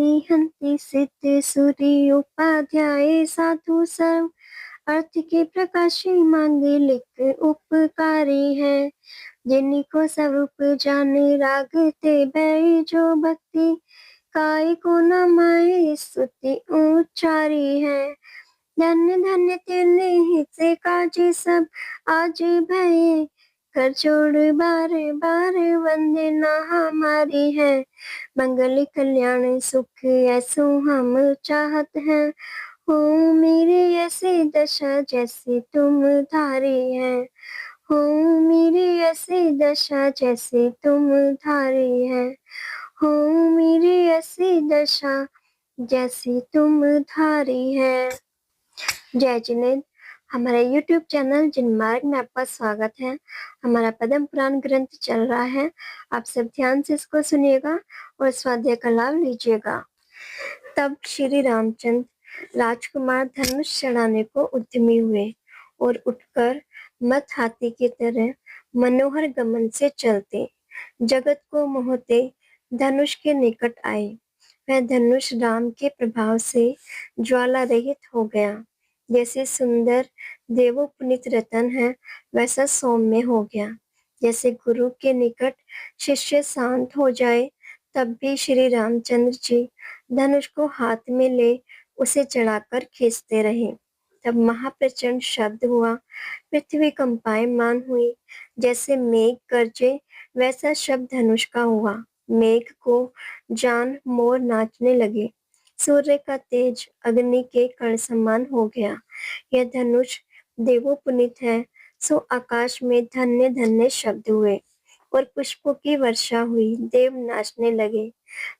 हंति सिद्ध सूर्य उपाध्याय साधु सर्व अर्थ के प्रकाशी मांगलिक उपकारी है। जिनको स्वरूप जान रागते भय जो भक्ति काय को न माए स्तुति उच्चारी है। धन्य धन्य तेने हित काज सब आज भये कर जोड़ बार बार वंदना हमारी है। मंगल कल्याण सुख ऐसो हम चाहत हैं। हो मेरी ऐसी दशा जैसे तुम धारी है। हो मेरी ऐसी दशा जैसे तुम धारी है। हो मेरी ऐसी दशा जैसी तुम धारी है। जय जिनेन्द्र। हमारे YouTube चैनल जिनमार्ग में आपका स्वागत है। हमारा पद्म पुराण ग्रंथ चल रहा है। आप सब ध्यान से इसको सुनिएगा और स्वाध्याय का लाभ लीजिएगा। तब श्री रामचंद्र राजकुमार धनुष चढ़ाने को उद्यमी हुए और उठकर मत हाथी की तरह मनोहर गमन से चलते जगत को मोहते धनुष के निकट आए। वह धनुष राम के प्रभाव से ज्वाला रहित हो गया। जैसे सुंदर देवोपनीत रतन है वैसा सौम्य हो गया। जैसे गुरु के निकट शिष्य शांत हो जाए तब भी श्री रामचंद्र जी धनुष को हाथ में ले उसे चढ़ाकर खींचते रहे। तब महाप्रचंड शब्द हुआ, पृथ्वी कंपायमान हुई। जैसे मेघ गरजे वैसा शब्द धनुष का हुआ। मेघ को जान मोर नाचने लगे। सूर्य का तेज अग्नि के कण समान हो गया। यह धनुष देवोपनीत है। सो आकाश में धन्य धन्य शब्द हुए और पुष्पों की वर्षा हुई। देव नाचने लगे।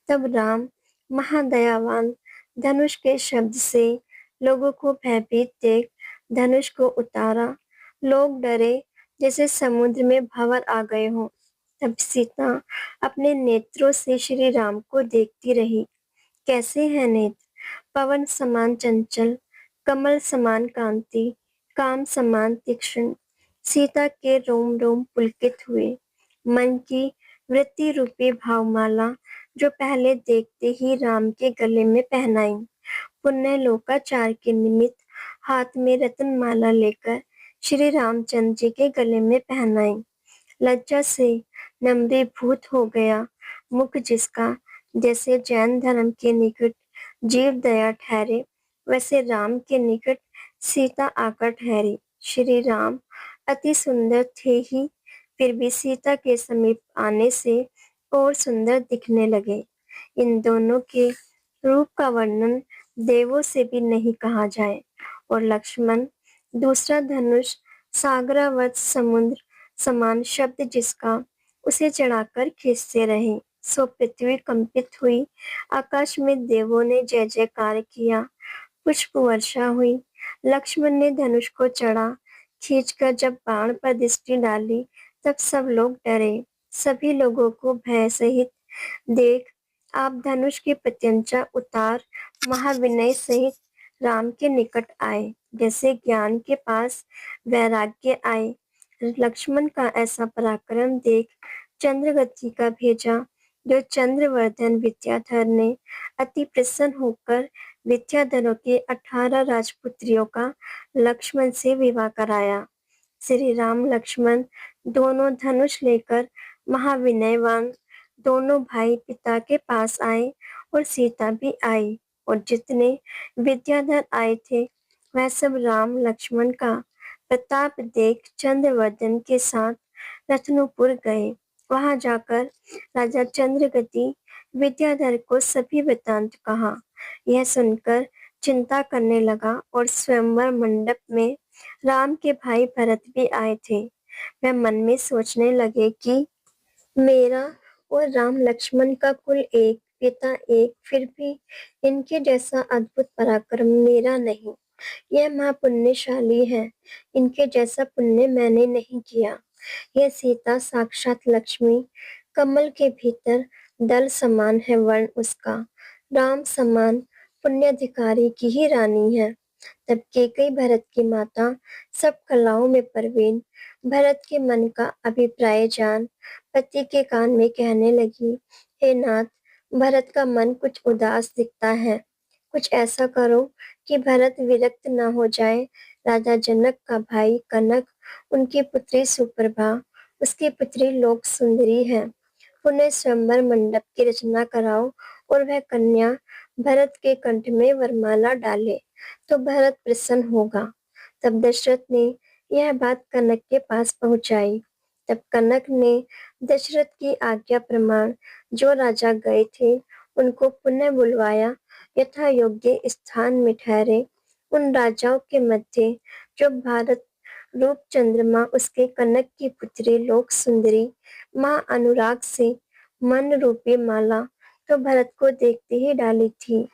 तब राम महादयावान धनुष के शब्द से लोगों को भयभीत देख धनुष को उतारा। लोग डरे जैसे समुद्र में भंवर आ गए हों। तब सीता अपने नेत्रों से श्री राम को देखती रही। कैसे है नेत्र? पवन समान चंचल, कमल समान कांति, काम समान तीक्ष्ण। सीता के रोम रोम पुलकित हुए। मन की वृत्ति रूपी भावमाला जो पहले देखते ही राम के गले में पहनाई। पुण्य लोकाचार के निमित्त हाथ में रत्नमाला लेकर श्री रामचंद्र जी के गले में पहनाई। लज्जा से नम्रीभूत हो गया मुख जिसका। जैसे जैन धर्म के निकट जीव दया ठहरे वैसे राम के निकट सीता आकर ठहरी। श्री राम अति सुंदर थे ही फिर भी सीता के समीप आने से और सुंदर दिखने लगे। इन दोनों के रूप का वर्णन देवों से भी नहीं कहा जाए। और लक्ष्मण दूसरा धनुष सागरावत समुद्र समान शब्द जिसका उसे चढ़ाकर खींचते रहे। सो पृथ्वी कंपित हुई। आकाश में देवों ने जय जयकार किया। पुष्प वर्षा हुई। लक्ष्मण ने धनुष को चढ़ा खींचकर जब बाण पर दृष्टि डाली तब सब लोग डरे। सभी लोगों को भय सहित देख आप धनुष की प्रत्यंचा उतार महाविनय सहित राम के निकट आए। जैसे ज्ञान के पास वैराग्य आए। लक्ष्मण का ऐसा पराक्रम देख चंद्रगति का भेजा जो चंद्रवर्धन विद्याधर ने अति प्रसन्न होकर विद्याधरों के 18 राजपुत्रियों का लक्ष्मण से विवाह कराया। श्री राम लक्ष्मण दोनों धनुष लेकर महाविनयवान दोनों भाई पिता के पास आए और सीता भी आई। और जितने विद्याधर आए थे वह सब राम लक्ष्मण का प्रताप देख चंद्रवर्धन के साथ रत्नपुर गए। वहां जाकर राजा चंद्रगति विद्याधर को सभी वृत्तांत कहा। यह सुनकर चिंता करने लगा और स्वयंवर मंडप में राम के भाई भरत भी आए थे। वह मन में सोचने लगे कि मेरा और राम लक्ष्मण का कुल एक, पिता एक, फिर भी इनके जैसा अद्भुत पराक्रम मेरा नहीं। यह महापुण्यशाली है। इनके जैसा पुण्य मैंने नहीं किया। यह सीता साक्षात लक्ष्मी, कमल के भीतर दल समान है वर्ण उसका। राम समान पुण्याधिकारी की ही रानी है। तब कैकेयी भरत की माता सब कलाओं में प्रवीण भरत के मन का अभिप्राय जान पति के कान में कहने लगी, हे नाथ, भरत का मन कुछ उदास दिखता है। कुछ ऐसा करो कि भरत विरक्त न हो जाए। राजा जनक का भाई कनक, उनकी पुत्री सुप्रभा, उसकी पुत्री लोक सुंदरी है। उन्हें स्वयंवर मंडप की रचना कराओ और वह कन्या भरत के कंठ में वरमाला डाले तो भरत प्रसन्न होगा। तब दशरथ ने यह बात कनक के पास पहुंचाई। तब कनक ने दशरथ की आज्ञा प्रमाण जो राजा गए थे उनको पुनः बुलवाया। यथा योग्य स्थान में ठहरे उन राजाओं के मध्य जो भारत रूप चंद्रमा उसके कनक की पुत्री लोक सुंदरी माँ अनुराग से मन रूपी माला तो भरत को देखते ही डाली थी।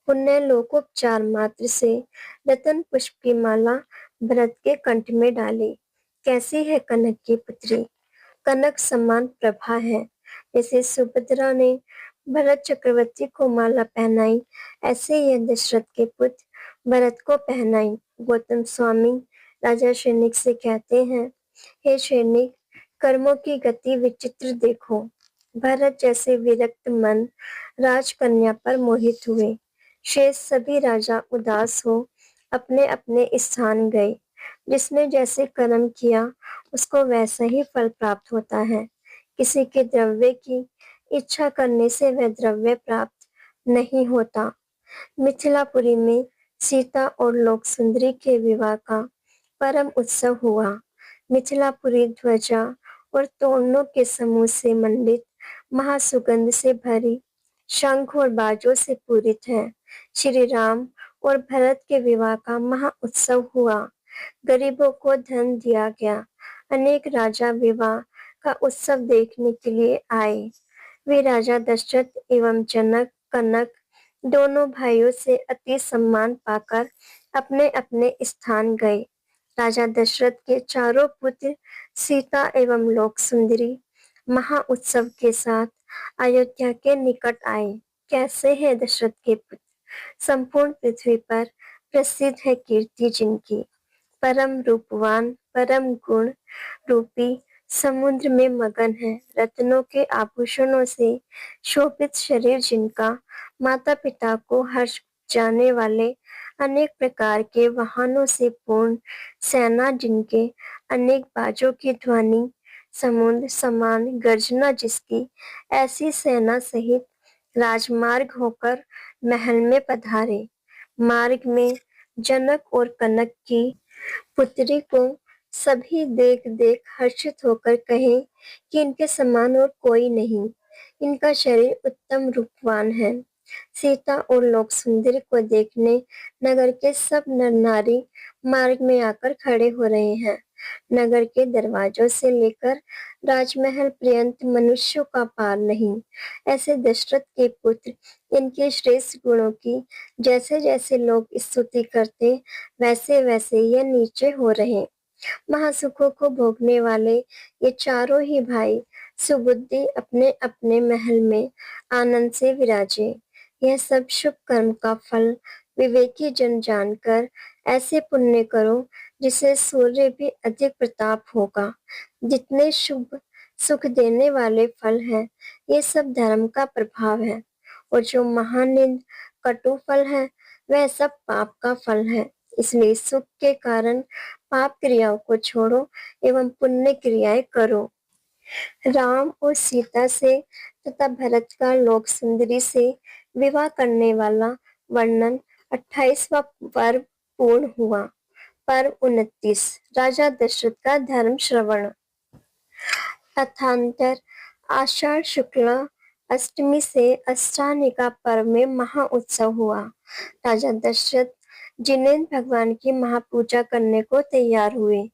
पुण्य लोकोपचार मात्र से रतन पुष्प की माला भरत के कंठ में डाली। कैसी है कनक की पुत्री? कनक समान प्रभा है। जैसे सुभद्रा ने भरत चक्रवर्ती को माला पहनाई, ऐसे यह दशरथ के पुत्र भरत को पहनाई। गौतम स्वामी राजा शैनिक से कहते हैं, हे शैनिक, कर्मों की गति विचित्र देखो। भरत जैसे विरक्त मन राजकन्या पर मोहित हुए। शेष सभी राजा उदास हो अपने अपने स्थान गए। जिसने जैसे कर्म किया उसको वैसा ही फल प्राप्त होता है। किसी के द्रव्य की इच्छा करने से वह द्रव्य प्राप्त नहीं होता। मिथिलापुरी में सीता और लोक सुंदरी के विवाह का परम उत्सव हुआ। मिथिलापुरी ध्वजा और तोरणों के समूह से मंडित, महासुगंध से भरी, शंख और बाजों से पूरित है। श्री राम और भरत के विवाह का महा उत्सव हुआ। गरीबों को धन दिया गया। अनेक राजा विवाह का उत्सव देखने के लिए आए। वे राजा दशरथ एवं जनक, कनक दोनों भाइयों से अति सम्मान पाकर अपने अपने स्थान गए। राजा दशरथ के चारों पुत्र सीता एवं लोक सुंदरी महा उत्सव के साथ अयोध्या के निकट आए। कैसे हैं दशरथ के पुत्र? संपूर्ण पृथ्वी पर प्रसिद्ध है कीर्ति जिनकी। परम रूपवान, परम गुण रूपी समुद्र में मगन है। रत्नों के आभूषणों से शोभित शरीर जिनका, माता पिता को हर्ष जाने वाले अनेक प्रकार के वाहनों से पूर्ण सेना जिनके, अनेक बाजों की ध्वनि, समुद्र समान गर्जना जिसकी, ऐसी सेना सहित राजमार्ग होकर महल में पधारे। मार्ग में जनक और कनक की पुत्री को सभी देख देख हर्षित होकर कहे कि इनके समान और कोई नहीं, इनका शरीर उत्तम रूपवान है। सीता और लोक सुंदरी को देखने नगर के सब नर नारी मार्ग में आकर खड़े हो रहे हैं। नगर के दरवाजों से लेकर राजमहल पर्यंत मनुष्यों का पार नहीं। ऐसे दशरथ के पुत्र, इनके श्रेष्ठ गुणों की जैसे जैसे लोग स्तुति करते वैसे वैसे ये नीचे हो रहे। महासुखों को भोगने वाले ये चारों ही भाई सुबुद्धि अपने अपने महल में आनंद से विराजे। यह सब शुभ कर्म का फल विवेकी जन जानकर ऐसे पुण्य करो जिसे सूर्य भी अधिक प्रताप होगा। जितने शुभ सुख देने वाले फल हैं, ये सब धर्म का प्रभाव है, और जो महानिंद कटु फल है वह सब पाप का फल है। इसलिए सुख के कारण पाप क्रियाओं को छोड़ो एवं पुण्य क्रियाएं करो। राम और सीता से तथा भरत का लोक सुंदरी से विवाह करने वाला वर्णन 28वां पर्व पूर्ण हुआ। पर्व 29, राजा दशरथ का धर्म श्रवण। अथांतर आषाढ़ शुक्ला अष्टमी से अष्टानिका पर्व में महा उत्सव हुआ। राजा दशरथ जिनेन्द्र भगवान की महापूजा करने को तैयार हुए।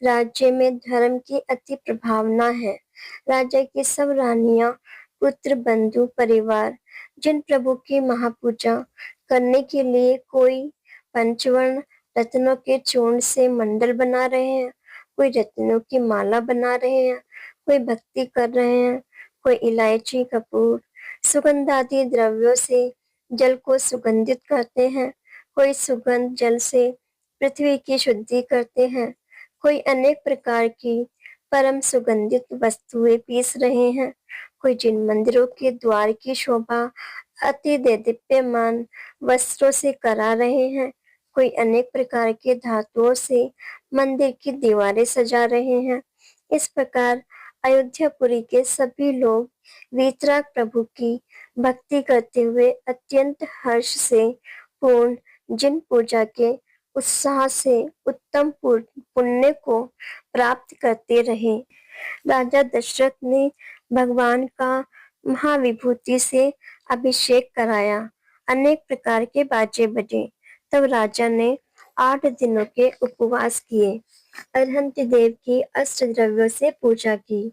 राज्य में धर्म की अति प्रभावना है। राज्य की सब रानियां, पुत्र, बंधु, परिवार जिन प्रभु की महापूजा करने के लिए कोई पंचवर्ण रत्नों के चूर्ण से मंडल बना रहे हैं, कोई रत्नों की माला बना रहे हैं, कोई भक्ति कर रहे हैं, कोई इलायची, कपूर, सुगंधादि द्रव्यों से जल को सुगंधित करते हैं, कोई सुगंध जल से पृथ्वी की शुद्धि करते हैं, कोई अनेक प्रकार की परम सुगंधित वस्तुएं पीस रहे हैं, कोई जिन मंदिरों के द्वार की शोभा अति देदीप्यमान वस्त्रों से करा रहे हैं, कोई अनेक प्रकार के धातुओं से मंदिर की दीवारें सजा रहे हैं। इस प्रकार अयोध्यापुरी के सभी लोग वीतराग प्रभु की भक्ति करते हुए अत्यंत हर्ष से पूर्ण जिन पूजा के उत्साह से उत्तम पुण्य को प्राप्त करते रहे। राजा दशरथ ने भगवान का महाविभूति से अभिषेक कराया। अनेक प्रकार के बाजे बजे। तब राजा ने 8 दिनों के उपवास किए। अरहंत देव की अष्ट द्रव्यों से पूजा की।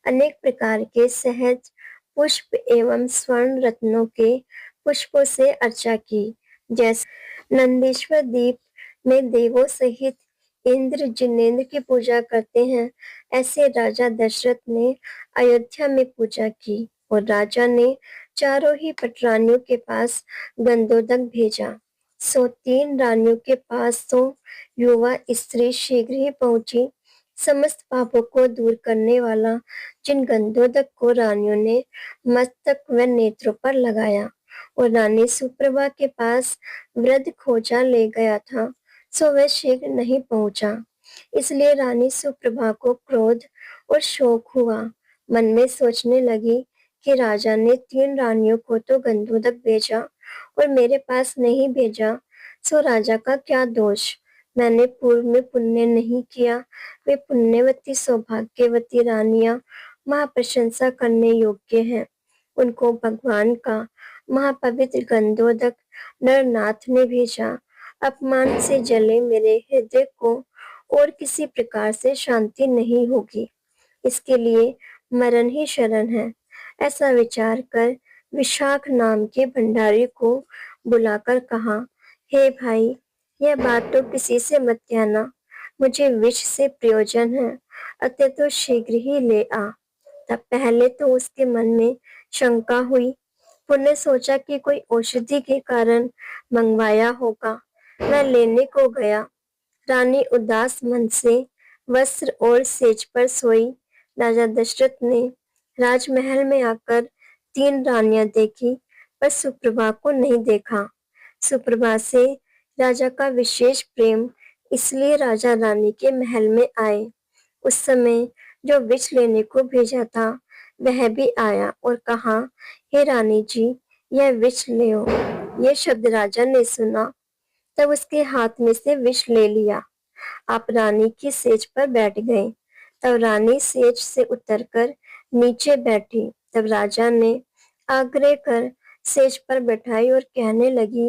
अनेक प्रकार के सहज पुष्प एवं स्वर्ण रत्नों के पुष्पों से अर्चा की। जैसे नंदीश्वर दीप में देवों सहित इंद्र जिनेन्द्र की पूजा करते हैं, ऐसे राजा दशरथ ने अयोध्या में पूजा की। और राजा ने चारों ही पटरानियों के पास गंधोदक भेजा। सो 3 रानियों के पास तो युवा स्त्री शीघ्र ही पहुंची। समस्त पापों को दूर करने वाला जिन गंधोदक को रानियों ने मस्तक व नेत्रों पर लगाया और रानी सुप्रभा के पास वृद्ध खोजा ले गया था, सो वह शीघ्र नहीं पहुंचा। इसलिए रानी सुप्रभा को क्रोध और शोक हुआ। मन में सोचने लगी कि राजा ने 3 रानियों को तो गंधोदक भेजा और मेरे पास नहीं भेजा, सो राजा का क्या दोष। मैंने पूर्व में पुण्य नहीं किया। वे पुण्यवती सौभाग्यवती रानियां महाप्रशंसा करने योग्य हैं। उनको भगवान का महापवित्र गंधोदक नरनाथ ने भेजा। अपमान से जले मेरे हृदय को और किसी प्रकार से शांति नहीं होगी। इसके लिए मरण ही शरण है। ऐसा विचार कर विशाख नाम के भंडारी को बुलाकर कहा, हे भाई, यह बात तो किसी से मत कहना। मुझे विष से प्रयोजन है, अतः तो शीघ्र ही ले आ। तब पहले तो उसके मन में शंका हुई। पुनः सोचा कि कोई औषधि के कारण मंगवाया होगा। वह लेने को गया। रानी उदास मन से वस्त्र और सेज पर सोई। राजा दशरथ ने राजमहल में आकर 3 रानियां देखी, पर सुप्रभा को नहीं देखा। सुप्रभा से राजा का विशेष प्रेम, इसलिए राजा रानी के महल में आए। उस समय जो विष लेने को भेजा था वह भी आया और कहा, हे रानी जी, यह विष लो। यह शब्द राजा ने सुना, तब उसके हाथ में से विष ले लिया। आप रानी की सेज पर बैठ गए। तब रानी सेज से उतरकर नीचे बैठी। तब राजा ने आग्रह कर सेज पर बैठाई और कहने लगी,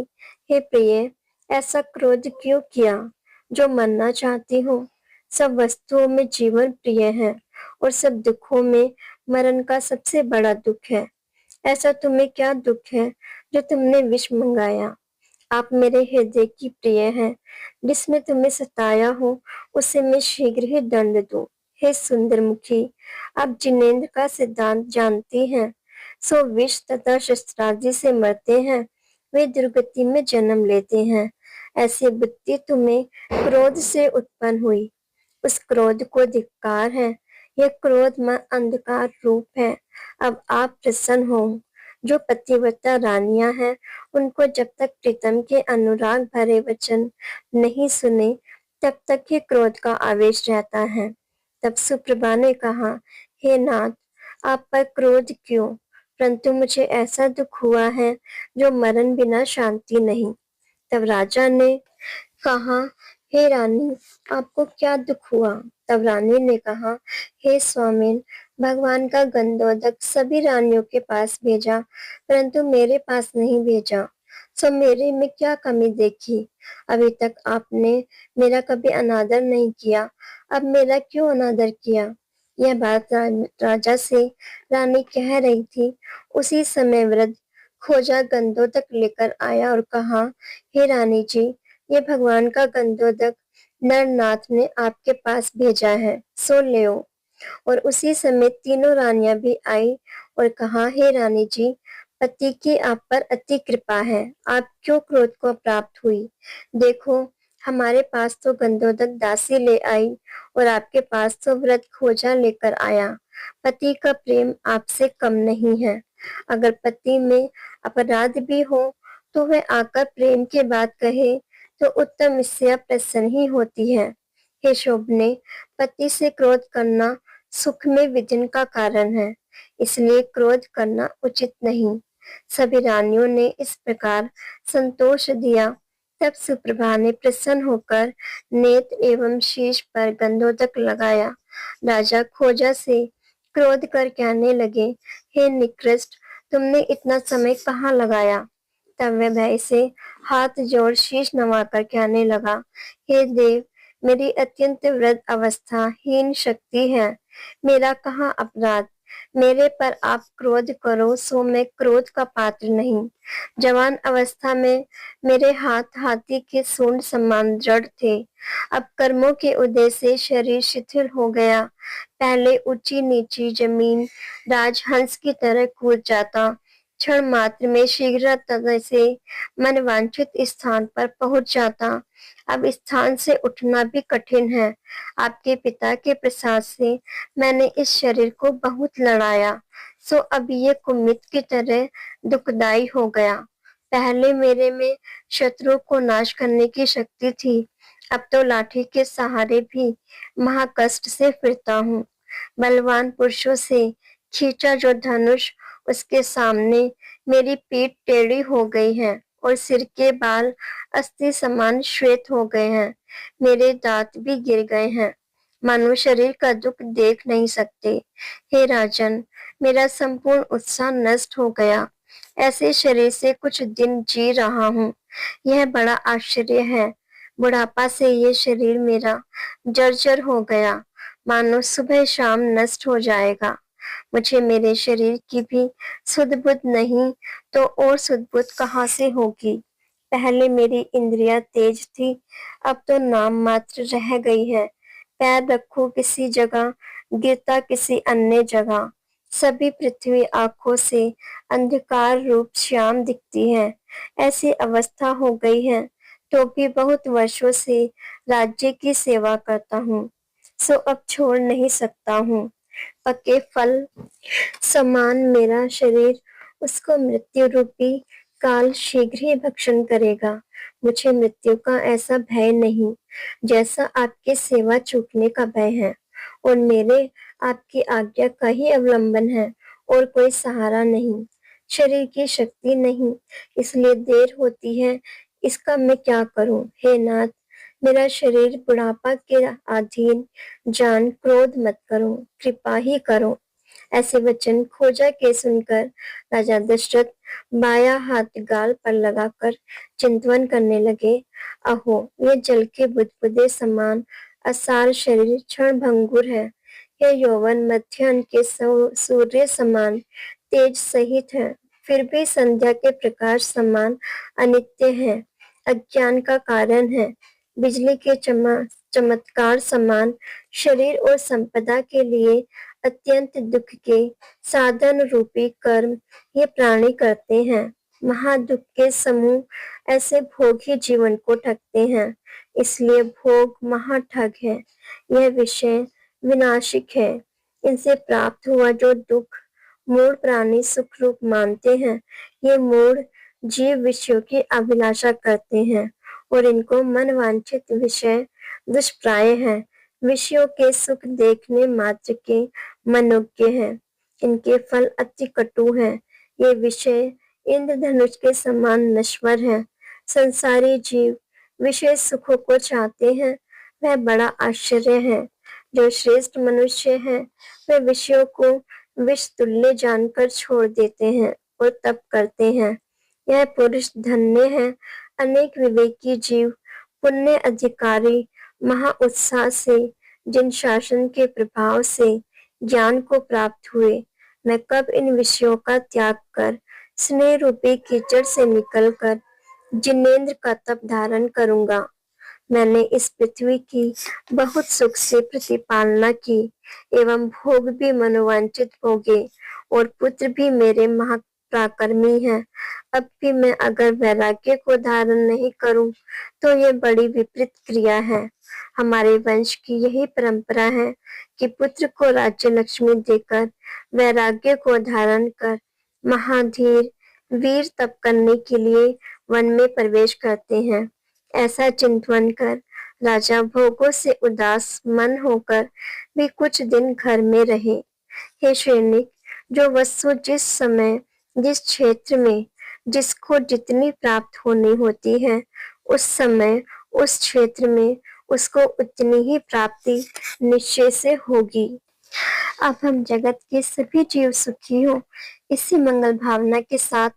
हे प्रिय, ऐसा क्रोध क्यों किया? जो मरना चाहती हो। सब वस्तुओं में जीवन प्रिय है और सब दुखों में मरण का सबसे बड़ा दुख है। ऐसा तुम्हें क्या दुख है जो तुमने विष मंगाया? आप मेरे हृदय की प्रिय हैं। जिसने तुम्हें सताया हो उसे मैं शीघ्र ही दंड दूं। हे सुंदर मुखी, आप जिनेन्द्र का सिद्धांत जानती हैं। सो विष तथा शस्त्रादि से मरते हैं, वे दुर्गति में जन्म लेते हैं। ऐसी बुद्धि तुम्हें क्रोध से उत्पन्न हुई। उस क्रोध को धिक्कार है। यह क्रोध में अंधकार रूप है। अब आप प्रसन्न हो। जो पतिव्रता रानियां हैं, उनको जब तक प्रीतम के अनुराग भरे वचन नहीं सुने, तब तक ही क्रोध का आवेश रहता है। तब सुप्रभा ने कहा, हे नाथ, आप पर क्रोध क्यों? परंतु मुझे ऐसा दुख हुआ है जो मरण बिना शांति नहीं। तब राजा ने कहा, हे रानी, आपको क्या दुख हुआ? तब रानी ने कहा, हे स्वामिन, भगवान का गंधोदक सभी रानियों के पास भेजा, परंतु मेरे पास नहीं भेजा। सो मेरे में क्या कमी देखी? अभी तक आपने मेरा कभी अनादर नहीं किया, अब मेरा क्यों अनादर किया? यह बात राजा से रानी कह रही थी। उसी समय वृद्ध खोजा गंधोदक लेकर आया और कहा, हे रानी जी, ये भगवान का गंधोदक नरनाथ ने आपके पास भेजा है, सो ले। और उसी समय तीनों रानियां भी आई और कहा, हे रानी जी, पति की आप पर अति कृपा है। आप क्यों क्रोध को प्राप्त हुई? देखो, हमारे पास तो गंधोदक दासी ले आई और आपके पास तो व्रत खोजा लेकर आया। पति का प्रेम आपसे कम नहीं है। अगर पति में अपराध भी हो तो वह आकर प्रेम की बात कहे तो उत्तम इससे प्रसन्न ही होती है। हे शोभने, पति से क्रोध करना सुख में विघ्न का कारण है, इसलिए क्रोध करना उचित नहीं। सभी रानियों ने इस प्रकार संतोष दिया। तब सुप्रभा ने प्रसन्न होकर नेत्र एवं शीश पर गंधोदक लगाया। राजा खोजा से क्रोध कर कहने लगे, हे निकृष्ट, तुमने इतना समय कहाँ लगाया? तब वह भय से हाथ जोड़ शीश नवाकर कहने लगा, हे देव, मेरी अत्यंत वृद्ध अवस्था हीन शक्ति है, मेरा कहाँ अपराध? मेरे पर आप क्रोध करो सो मैं क्रोध का पात्र नहीं। जवान अवस्था में मेरे हाथ हाथी के सूंड समान दृढ़ थे, अब कर्मों के उदय से शरीर शिथिल हो गया। पहले ऊंची नीची जमीन राजहंस की तरह कूद जाता, क्षण मात्र में शीघ्रता से मनवांछित स्थान पर पहुंच जाता। अब स्थान से उठना भी कठिन है। आपके पिता के प्रसाद से मैंने इस शरीर को बहुत लड़ाया, सो अब ये कुमित की तरह दुखदाई हो गया। पहले मेरे में शत्रु को नाश करने की शक्ति थी, अब तो लाठी के सहारे भी महाकष्ट से फिरता हूँ। बलवान पुरुषों से खींचा जो धनुष, उसके सामने मेरी पीठ टेढ़ी हो गई है और सिर के बाल अस्थि समान श्वेत हो गए हैं। मेरे दांत भी गिर गए हैं, मानो शरीर का दुख देख नहीं सकते। हे राजन, मेरा संपूर्ण उत्साह नष्ट हो गया। ऐसे शरीर से कुछ दिन जी रहा हूँ, यह बड़ा आश्चर्य है। बुढ़ापा से ये शरीर मेरा जर्जर हो गया, मानो सुबह शाम नष्ट हो जाएगा। मुझे मेरे शरीर की भी सुध बुध नहीं, तो और सुध बुध कहाँ से होगी? पहले मेरी इंद्रियां तेज थी, अब तो नाम मात्र रह गई है। पैर रखो किसी जगह, गिरता किसी अन्य जगह। सभी पृथ्वी आंखों से अंधकार रूप श्याम दिखती है। ऐसी अवस्था हो गई है, तो भी बहुत वर्षों से राज्य की सेवा करता हूँ, सो अब छोड़ नहीं सकता हूँ। पके फल समान मेरा शरीर, उसको मृत्यु रूपी काल शीघ्र ही भक्षण करेगा। मुझे मृत्यु का ऐसा भय नहीं जैसा आपके सेवा चूकने का भय है, और मेरे आपकी आज्ञा का ही अवलंबन है और कोई सहारा नहीं। शरीर की शक्ति नहीं, इसलिए देर होती है, इसका मैं क्या करूं? हे नाथ, मेरा शरीर बुढ़ापा के अधीन जान क्रोध मत करो, कृपा ही करो। ऐसे वचन खोजा के सुनकर राजा दशरथ बाया हाथ गाल पर लगाकर चिंतवन करने लगे। अहो, ये जल के बुदबुदे समान असार शरीर क्षण भंगुर है। यह यौवन मध्याह्न के सूर्य समान तेज सहित है, फिर भी संध्या के प्रकाश समान अनित्य है, अज्ञान का कारण है। बिजली के चमत्कार समान शरीर और संपदा के लिए अत्यंत दुख के साधन रूपी कर्म ये प्राणी करते हैं। महादुख के समूह ऐसे भोग ही जीवन को ठगते हैं, इसलिए भोग महाठग है। यह विषय विनाशिक है, इनसे प्राप्त हुआ जो दुख मूढ़ प्राणी सुख रूप मानते हैं, ये मूढ़ जीव विषयों की अभिलाषा करते हैं और इनको मनवांछित विषय दुष्प्राय है। विषयों के सुख देखने मात्र के मनोज्ञ हैं, इनके फल अति कटु हैं। ये विषय इंद्रधनुष के समान नश्वर है। संसारी जीव विषय सुखों को चाहते हैं, वह बड़ा आश्चर्य है। जो श्रेष्ठ मनुष्य है, वे विषयों को विष तुल्य जानकर छोड़ देते हैं और तप करते हैं। यह पुरुष धन्य है। अनेक विवेकी जीव पुण्य अधिकारी महा उत्साह से जिन शासन के प्रभाव से ज्ञान को प्राप्त हुए, मैं कब इन विषयों का त्याग कर स्नेह रूपी कीचड़ से निकलकर जिनेन्द्र का तप धारण करूंगा। मैंने इस पृथ्वी की बहुत सुख से प्रतिपालना की एवं भोग भी मनोवांछित भोगे और पुत्र भी मेरे पराक्रमी है। अब भी मैं अगर वैराग्य को धारण नहीं करूं तो ये बड़ी विपरीत क्रिया है। हमारे वंश की यही परंपरा है कि पुत्र को राज्य लक्ष्मी देकर वैराग्य को धारण कर महाधीर वीर तप करने के लिए वन में प्रवेश करते हैं। ऐसा चिंतन कर राजा भोगों से उदास मन होकर भी कुछ दिन घर में रहे। हे सैनिक, जो वस्तु जिस समय जिस क्षेत्र में जिसको जितनी प्राप्त होनी होती है उस समय उस क्षेत्र में उसको उतनी ही प्राप्ति निश्चय से होगी। अब हम जगत के सभी जीव सुखी हो, इसी मंगल भावना के साथ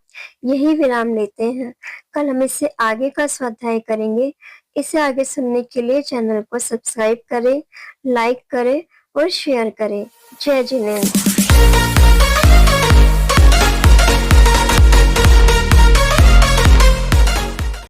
यही विराम लेते हैं। कल हम इससे आगे का स्वाध्याय करेंगे। इसे आगे सुनने के लिए चैनल को सब्सक्राइब करें, लाइक करें और शेयर करें। जय जिनेन्द्र।